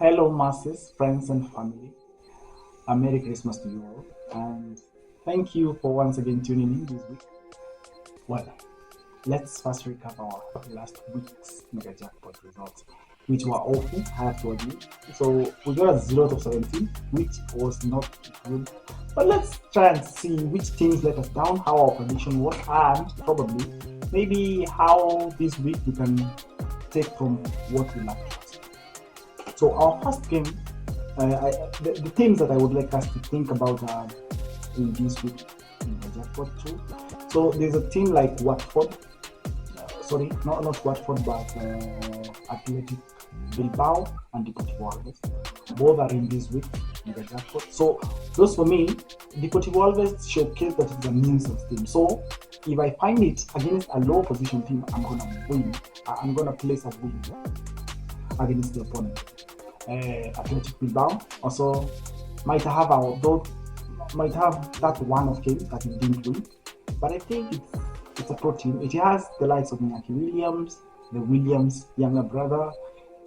Hello, masses, friends, and family. A Merry Christmas to you all, and thank you for once again tuning in this week. Well, let's first recap our last week's Megajackpot results, which were awful, I have to admit. So we got a 0 of 17, which was not good. But let's try and see which teams let us down, how our prediction was, and probably maybe how this week we can take from what we learned. So our first game, the teams that I would like us to think about in this week in the jackpot too. So there's a team like Watford, sorry, not Watford, but Athletic Bilbao and Deportivo Alves. Both are in this week in the jackpot. So those for me, Deportivo Alves showcase that it's a nuisance team. So if I find it against a low position team, I'm gonna win. I'm gonna place a win against the opponent. Athletic Bilbao also might have that one of game that it didn't win, but I think it's a pro team. It has the likes of Iñaki Williams, the Williams younger brother,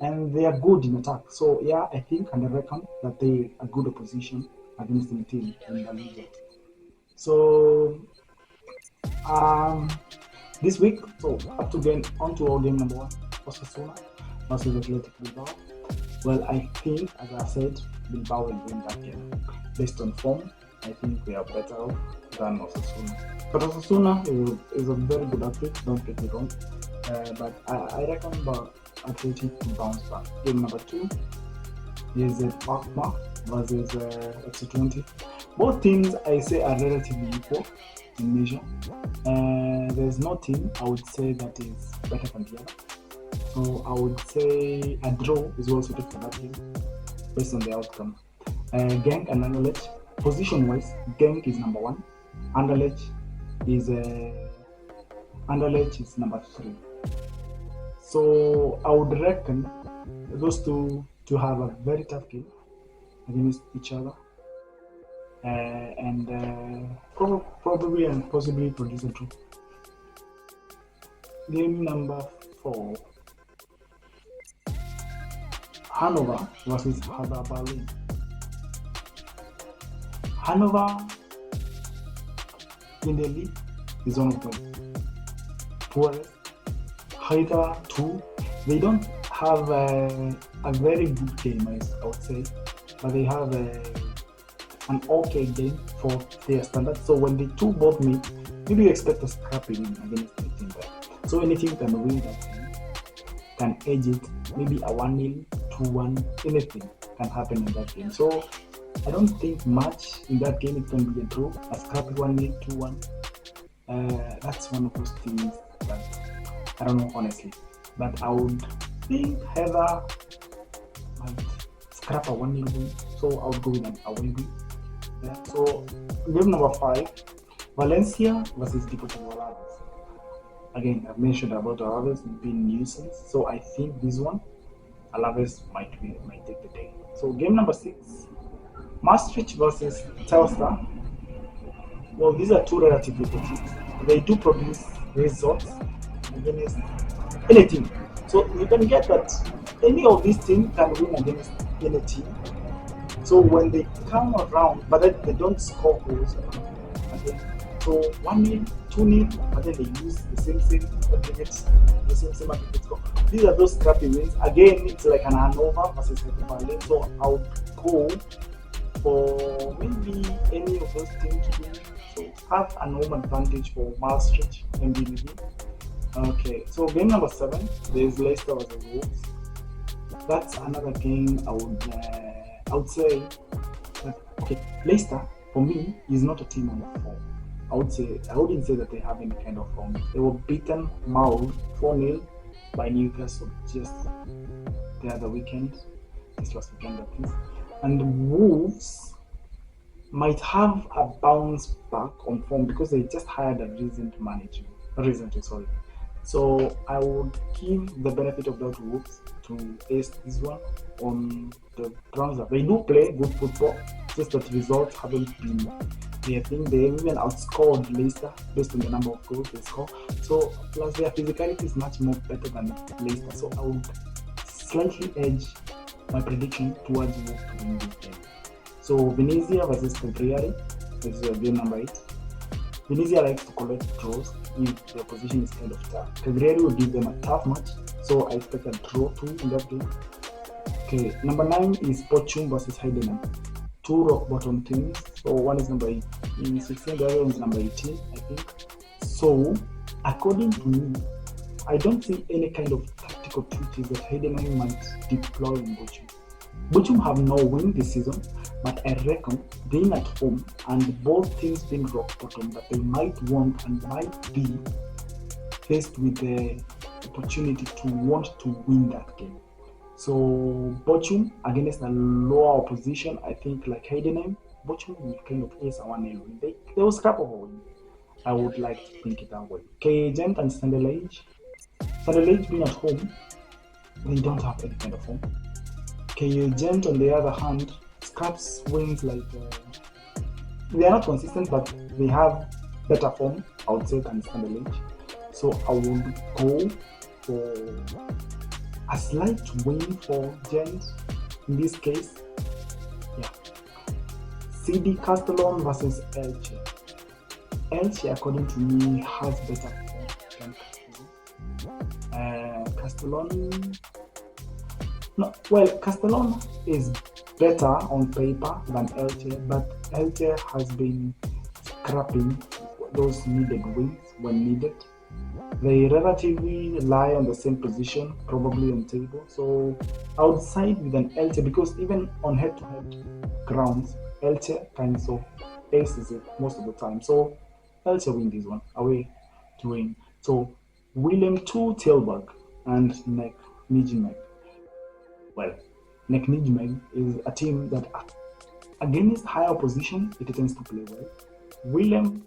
and they are good in attack. So yeah, I think and I reckon that they are good opposition against the team in the league. So this week, so up to game on to our game number 1, Osasuna versus Athletic Bilbao. Well, I think, as I said, Bilbao will win that game. Based on form, I think we are better off than Osasuna. But Osasuna is a very good athlete, don't get me wrong. But I reckon about Athletic to bounce back. Game number 2 is Alkmaar versus FC Twente. Both teams, I say, are relatively equal in measure. There's no team I would say that is better than the other. So I would say a draw is well suited for that game based on the outcome. Genk and Anderlecht, position-wise, Genk is number 1. Anderlecht is number 3. So I would reckon those two to have a very tough game against each other, and probably and possibly produce a draw. Game number 4. Hannover versus Hertha Berlin. Hannover in the league is one of the poorest. Hertha too. They don't have a very good game, I would say, but they have an okay game for their standards. So when the two both meet, maybe you expect a scrapping against the team there. So anything can win that game, can edge it, maybe a 1-0. 2-1, anything can happen in that game. So I don't think much in that game. It can be a draw, a scrappy 1-0, 2-1. That's one of those things that I don't know honestly, but I would think Heather might scrap a 1-0 win. So I would go with an away win. Yeah. So game number 5, Valencia versus Deportivo Alaves. Again, I've mentioned about Alaves being nuisance, so I think this one Alaves might take the day. So game number 6, Maastricht versus Telstar. Well, these are two relatively good teams. They do produce results against any team. So you can get that any of these teams can win against any team. So when they come around, but then they don't score goals again. So 1-0, 2-0, but then they use the same but they get the same and they get score. These are those scrappy wins. Again, it's like an Hannover versus Berlin. So I would go for maybe any of those teams to win. So have an home advantage for Maastricht and MVV. Okay, so game number 7, there's Leicester versus Wolves. That's another game I would say that, okay, Leicester for me is not a team on the form. I wouldn't say that they have any kind of form. They were beaten mauled 4-0 by Newcastle just the other weekend. This last weekend at least. And Wolves might have a bounce back on form because they just hired a recently. So I would give the benefit of doubt to Wolves to ace this one on the grounds that they do play good football, just that results haven't been their thing. They even outscored Leicester based on the number of goals they score. So plus their physicality is much more better than Leicester. So I would slightly edge my prediction towards Wolves to win this game. So Venezia versus Cagliari. This is game number 8. Venezia likes to collect draws if their position is kind of tough. Cagliari will give them a tough match, so I expect a draw too in that game. Okay, number 9 is Bochum versus Heidenheim. 2 rock bottom teams. So one is number 16, the other one is number 18, I think. So according to me, I don't see any kind of tactical tweaks that Heidenheim might deploy in Bochum. Bochum have no win this season, but I reckon being at home and both teams being rock bottom, that they might want and might be faced with the opportunity to want to win that game. So Bochum against a lower opposition, I think like Heidenheim, Bochum will kind of ace a 1-0 win. They will scrap over win. I would like to think it that way. Gent and Anderlecht. Anderlecht being at home, they don't have any kind of home. Gent on the other hand, scraps wins like they are not consistent, but they have better form, I would say, than Anderlecht. So I would go for a slight win for Gent in this case. Yeah. CD Castellon versus Elche. Elche, according to me, has better form than Castellon. Castellon. No, well, Castellon is better on paper than Elche, but Elche has been scrapping those needed wins when needed. They relatively lie on the same position, probably on table. So I would side with an Elche because even on head-to-head grounds, Elche kind of aces it most of the time. So Elche win this one, away to win. So Willem 2 Tilburg and Nek Nijmegen. Well, Nek Nijmegen is a team that against higher opposition, it tends to play well. Willem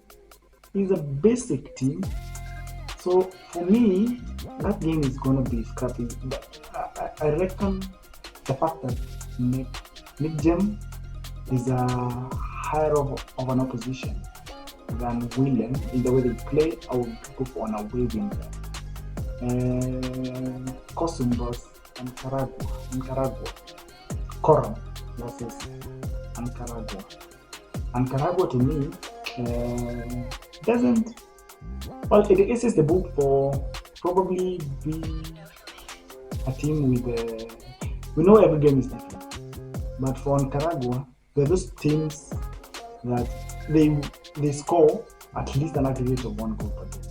is a basic team. So for me, that game is going to be scrappy. I reckon the fact that Nijmegen is a higher of an opposition than Willem in the way they play, I would go for an away win there. Corum versus Ankaragucu. Corum versus Ankaragucu. Ankaragucu to me doesn't. Well, it is the book for probably be a team with we know every game is different, but for Ankaragucu, they're those teams that they score at least an aggregate of 1 goal per game.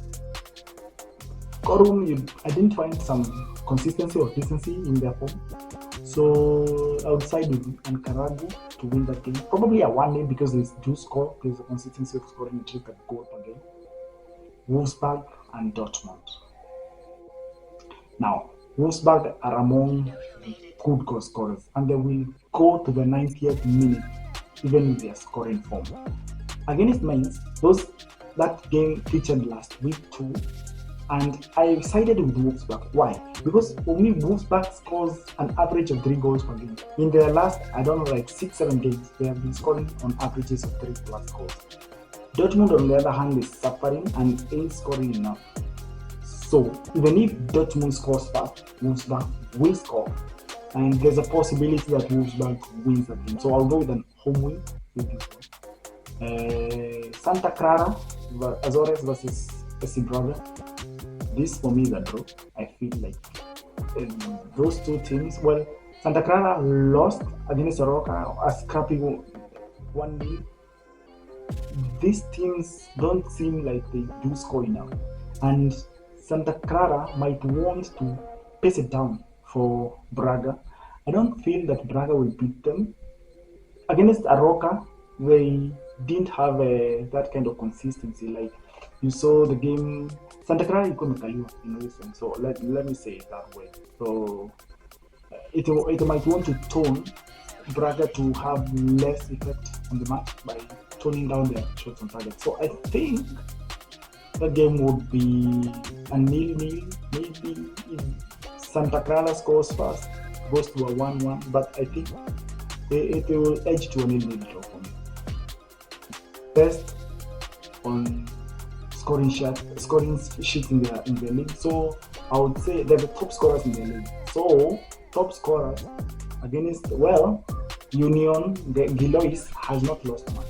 Corum, I didn't find some consistency or decency in their form, so I would side with Ankaragucu to win that game. Probably a 1-0 because they do score. There's a consistency of scoring at least a goal per game. Wolfsburg and Dortmund. Now, Wolfsburg are among good goal scorers, and they will go to the 90th minute even in their scoring form. Against Mainz, that game featured last week too, and I sided with Wolfsburg. Why? Because for me, Wolfsburg scores an average of 3 goals per game. In their last, 6-7 games, they have been scoring on averages of 3+ goals. Dortmund, on the other hand, is suffering and ain't scoring enough. So, even if Dortmund scores fast, Wolfsburg will score. And there's a possibility that Wolfsburg wins the game. So, I'll go with an home win with this one. Santa Clara, Azores versus SC Braga. This for me is a draw. I feel like those two teams, well, Santa Clara lost against Soroka, a scrappy 1-0. These teams don't seem like they do score enough, and Santa Clara might want to pace it down for Braga. I don't feel that Braga will beat them. Against Aroca, they didn't have that kind of consistency. Like you saw the game, Santa Clara couldn't tell you in recent. So let me say it that way. So it might want to tone Braga to have less effect on the match by toning down their shots on target. So I think that game would be a 0-0. Maybe if Santa Clara scores fast, goes to a 1-1, but I think it will edge to a 0-0 draw for me. Best on scoring sheets in the league. So I would say they're the top scorers in the league. So top scorers, against, well, Union, the Gilois has not lost much.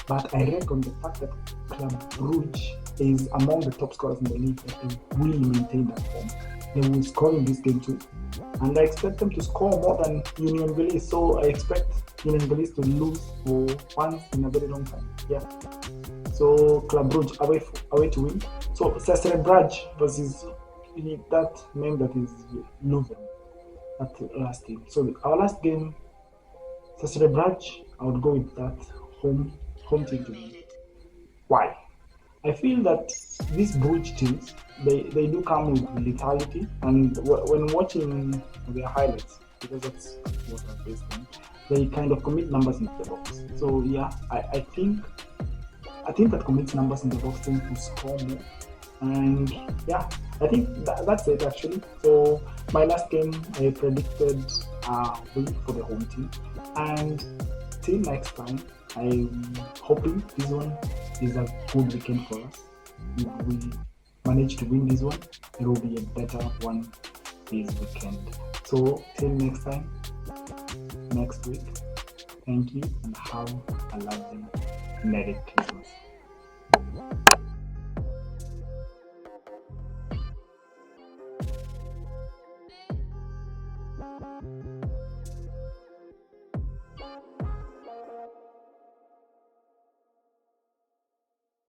But I reckon the fact that Club Brugge is among the top scorers in the league, that they will maintain that form. They will score in this game too. And I expect them to score more than Union Berlin. So I expect Union Berlin to lose for once in a very long time. Yeah. So Club Brugge away to win. So Cesare Brugge versus that name that is Leuven. That last game. So our last game, Cesare Brugge, I would go with that home team to win. Why? I feel that these Brugge teams, they do come with lethality, and when watching their highlights, because that's what I'm based on, they kind of commit numbers into the box. So yeah, I think that commits numbers in the box tend to score more. And yeah, I think that's it actually. So my last game, I predicted win for the home team. And till next time, I'm hoping this one is a good weekend for us. If we manage to win this one, it will be a better one this weekend. So till next time, next week, thank you and have a lovely Merry Christmas.